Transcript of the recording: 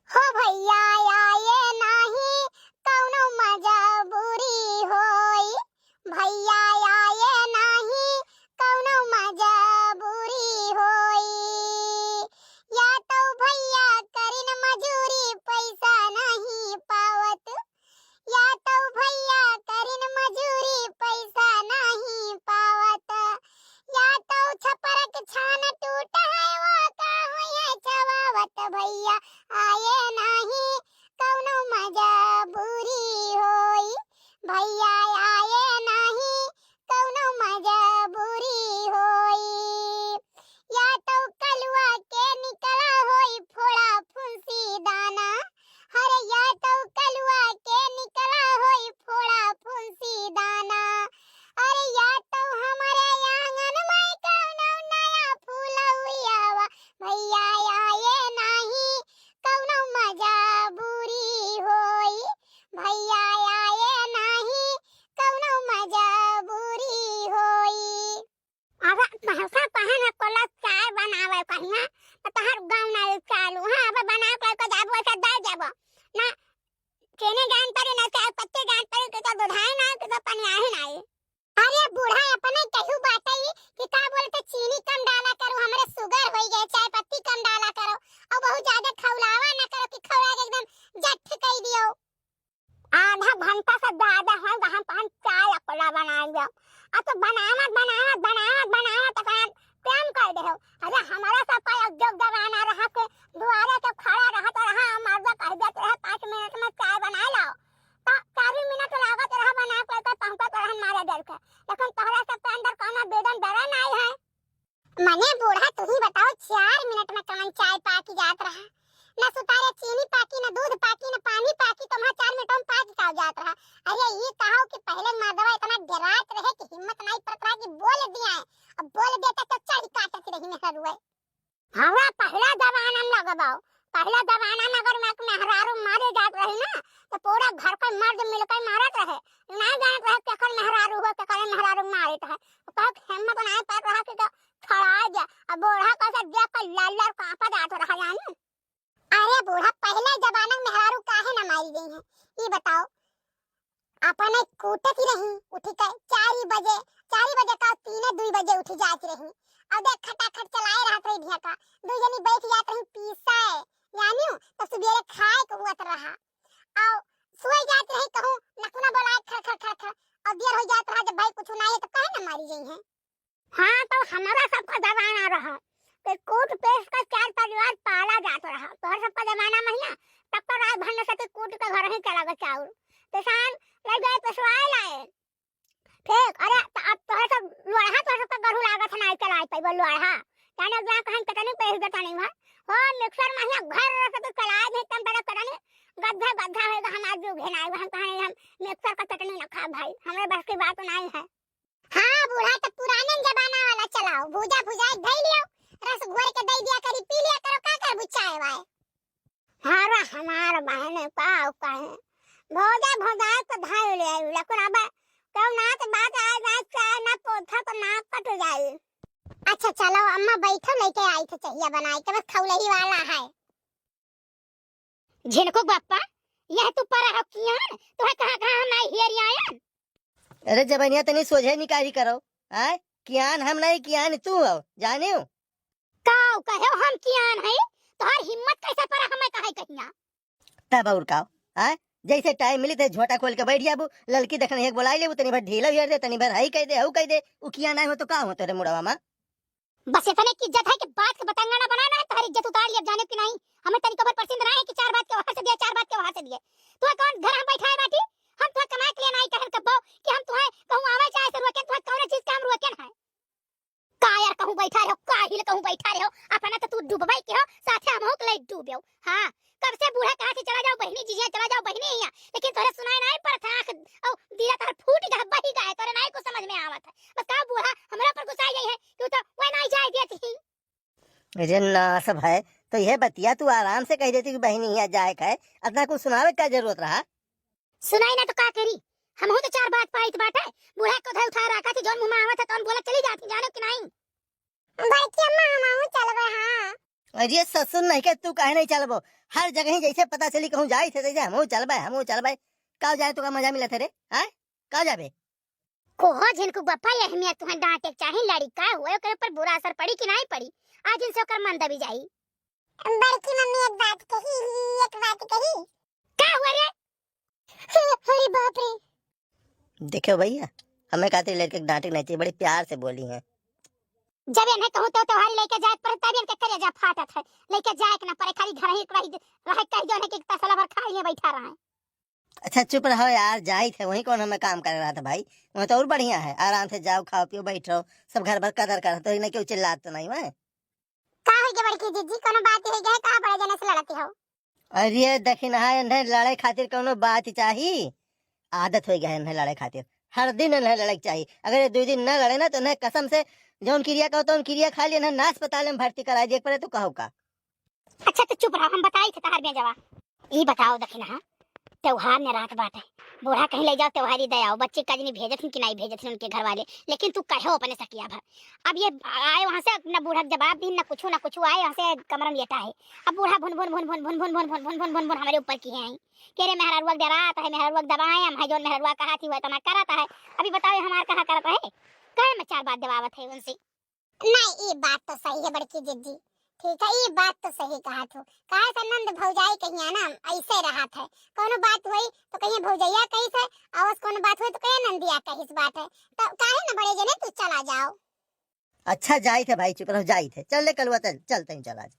हो भैया आए नाही कौनो मजबूरी होई। भैया आए नाही कौनो मजबूरी होई। या तो भैया करिन मजूरी पैसा नहीं पावत। या तो भैया करिन मजूरी पैसा नहीं पावत। या तो छपरक छान टूट है वो का होए चवावत। भैया आए नाही कौनो मजबूरी होई। भैया आए नाही कौनो मजबूरी होई। या तो कलुआ के निकला होई फोड़ा फुंसी दाना। हरे या तो कलुआ के निकला होई फोड़ा फुंसी दाना। अरे या तो हमारे आंगन में कौनो नया फूल हुआ। भैया आए नाही कौनो मजबूरी होई। भैया आए नाही कौनो मजबूरी होई। अब महसा पहन कोला चाय बनावे कहिना त तहर गांव ना चालू। हां अब बना के जाबो से दे जाबो ना। चीनी गान पर ना चाय पत्ती गान पर के तो दुधाई ना के तो पानी आहे ना। अरे बूढ़ा अपने कहू बाटई कि का बोलते चीनी कम डाला करो हमरे शुगर होई गए। चाय पत्ती कम डाला करो और बहुत ज्यादा खौलावा ना करो कि खौला के एकदम जठ कई दियो। आधा घंटा से ज्यादा है हम पान चाय कोला बनाएंगे। आ तो बनावत तो काम कर दे हो। अरे हमारा सब का उद्योग जमाना रहा के दुआरे के खड़ा रहत रहा मर्द कह देत रहा 5 मिनट में चाय बना लो तो 4 मिनट लागत रहा बना के तो पहुंचत रहा हमारे घर के। लेकिन तोहरा सब के अंदर कोनो बेदन डरा नहीं है। मने बूढ़ा तू ही बताओ 4 मिनट में कौन चाय पाकी जात रहा। ना सुतारे चीनी पाकी ना दूध पाकी ना पानी पाकी तो वहां 4 मिनट में पाक का जात रहा। अरे ये कहो कि पहले मर्दवा इतना डरात रहे कि हिम्मत नहीं पड़त रहा कि बोल दिया है। अब बोल देता तो चढ़ काटत रही मेहरुए। हवा पहला जमाना में लगबाओ। पहला जमाना में अगर मैं मेहरारू मारे जात रही ना तो पूरा घर का मर्द मिलकर मारत रहे। ना जानत रहे केकर मेहरारू हो केकर मेहरारू मारत है। तो हिम्मत नहीं पड़ रहा कि तो खड़ा जा। अब बूढ़ा का से देख कर लाल लाल कांपा जात रहा जाने। अरे बूढ़ा पहले जमाना में मेहरारू काहे ना मारी गई है ये बताओ। अपने कूटत ही रही उठी के 4 बजे का 3-2 बजे उठी जात रही। और देख खटाखट चलाए रहत रही ढिया का 2 जनी बैठ जात रही पीसाए यानी तो सुबेरे खाए को हुआ रहा। और सोई जात रही कहूं नखुना बोलाए खर खर खर खर और देर हो जात रहा जब भाई कुछ नहीं है तो काहे ना मारी गई है। हां तो हमारा सबका जमाना रहा कि कूट पेश का 4 परिवार पाला जात रहा। तोहर सबका जमाना में ना तब तो रात भर न सके कूट के घर ही चला गया चाउर किसान लग गए पेशवाए लाए। ठीक अरे अब तोहर सब लोहा तोहर सबका गरू लागत नहीं चलाए पाइबो लोहा जाने जा कहीं कटनी पेश देता नहीं है। हो मिक्सर में घर से तो चलाए नहीं तम बड़ा करनी गद्दा होगा हम आज जो घेनाए हम कहां हम मिक्सर का चटनी ना खा भाई हमें बस की बात नहीं है। हां बूढ़ा तो पुराने जमाना वाला चलाओ भूजा धई लियो रस घोर के दे दिया करी पी लिया करो का कर बुचाए भाई। हारा हमार बहने पाव कहे भोजा तो धाय ले आई लेकिन अब क्यों ना तो बात आ जाए चाय ना पोथा तो ना कट जाए। अच्छा चलो अम्मा बैठो लेके आई थे चाहिए बनाई के बस खौलही वाला है। झिनको बापा यह तू पर हो किया तो कहां मैं हियर आया। अरे जबनिया तनी सोझे निकारी करो आय कियान हम नहीं कियान तू हो जाने हो काऊ कहो हम कियान है तोहर हिम्मत कैसे पर हमें कहे कहिया तब और काओ आय जैसे टाइम मिली थे झोटा खोल के बैठ जाबू लड़की देखने एक बुलाई लेबू तनी भर ढीला हियर दे तनी भर हई कह दे हऊ कह दे उ किया नहीं हो तो का हो तेरे मुड़वा में। बस इतने की इज्जत है कि बात के बतंगा ना बनाना है तुम्हारी इज्जत उतार लिया जाने की नहीं। हमें तनी खबर पसंद रहा है कि 4 बात के वहां से दिया 4 बात के वहां से दिए। तू कौन घर हम बैठा है बाटी हम तो कमाए के लिए नहीं कहन कबो कि हम तुम्हें कहूं आवे चाहे से रोके तुम्हें कौन चीज काम रोके है का यार कहूं बैठा रहो का हिल कहूं बैठा रहो अपना तो तू डूबबाई के हो साथे हम हो ले डूबो। हां कब से बूढ़ा कहा कि चला जाओ बहनी जीजिया चला जाओ बहनी यहाँ लेकिन तोरे सुनाई नहीं पर था ओ दिया तार फूट गया बही गया तोरे नहीं कुछ समझ में आवत है। बस का बूढ़ा हमरा पर गुस्सा गई है कि तो वह नहीं जाए देती थी। अरे ना सब है तो यह बतिया तू आराम से कह देती कि बहनी यहाँ जाए है अपना कुछ सुनावे का जरूरत रहा। सुनाई ना तो का करी हम हो तो 4 बात पाई बात है बूढ़ा को धर उठा रखा थी जोन मुंह में आवत है तो बोला चली जाती जानो कि नहीं। बड़की अम्मा हम चल गए। हां अरे ससुर नहीं के तू काहे नहीं चलबो, हर जगह ही जैसे पता चली कहूँ जाई थे जैसे हमहू चलबे का जाए तो का मजा मिलत रे, हैं का जाबे। कोहो जिनको बप्पा ये अहमियत तुहे डांटे चाहे लड़ी का हुए ओकरे पर बुरा असर पड़ी कि नहीं पड़ी, आज इनसे ओकर मन दबी जाई। बड़की मम्मी एक बात कही का हुआ रे? अरे बाप रे। देखो भैया, हमें खातिर लड़के डांटे नहीं चाहिए, बड़े प्यार से बोली है। जब इन्हें कहूं तो तुम्हारी लेके जाए पर तब इनके कलेजा फाटत है, लेके जाए के ना परे, खाली घर ही रह कह जो है कि तसला भर खाई में बैठा रहा है। अच्छा चुप रहो यार, जाई थे वहीं कौन हमें काम कर रहा था भाई, वहाँ तो और बढ़िया है, आराम से जाओ खाओ पियो बैठ रहो, सब घर भर कदर कर तो इन्हें क्यों चिल्लात तो नहीं है। का हो गया बड़की जीजी, कोनो बात हो गया का बड़े जने से लड़ती हो? अरे दखिन है इन्हें लड़े खातिर कोनो बात चाहिए, आदत हो गया है इन्हें लड़े खातिर, हर दिन इन्हें लड़े चाहिए, अगर ये 2 दिन न लड़े ना तो इन्हें कसम से जौन क्रिया कहो तो क्रिया खा लिया ना अस्पताल में भर्ती करा दिए पड़े तो कहो का। अच्छा तो चुप रहो, हम बताई थे तहर में जवा। ई बताओ दखिन हां, त्योहार ने रात बात है, बूढ़ा कहीं ले जाओ त्योहारी दयाओ, बच्चे का नहीं भेजत कि नहीं भेजत उनके घर वाले, लेकिन तू कहो अपने सकिया भर। अब ये आए वहां से न बूढ़ा जवाब दी न कुछ आए वहां से कमरम लेटा है। अब बूढ़ा भुन भुन भुन भुन भुन भुन भुन भुन भुन भुन भुन भुन हमारे ऊपर की है कह रहे मेहररुआ डराता है, मेहररुआ दबाए हम है जो मेहररुआ कहा थी वह तना कराता है। अभी बताओ हमार कहा करता है, कहे में 4 बात दबावत है उनसे। नहीं ये बात तो सही है बड़की जिद्दी, ठीक है ये बात तो सही कहा तू, काहे संबंध भौजाई कहिया ना ऐसे रहा था, कोनो बात हुई तो कहिए भौजैया कही थे, आवस कोनो बात हुई तो कहिए नंदिया कही इस बात है, तो काहे ना बड़े जने तू चला जाओ। अच्छा जाई थे भाई, चुप रहो जाई थे, चल ले कलुआ चलते ही चल आज।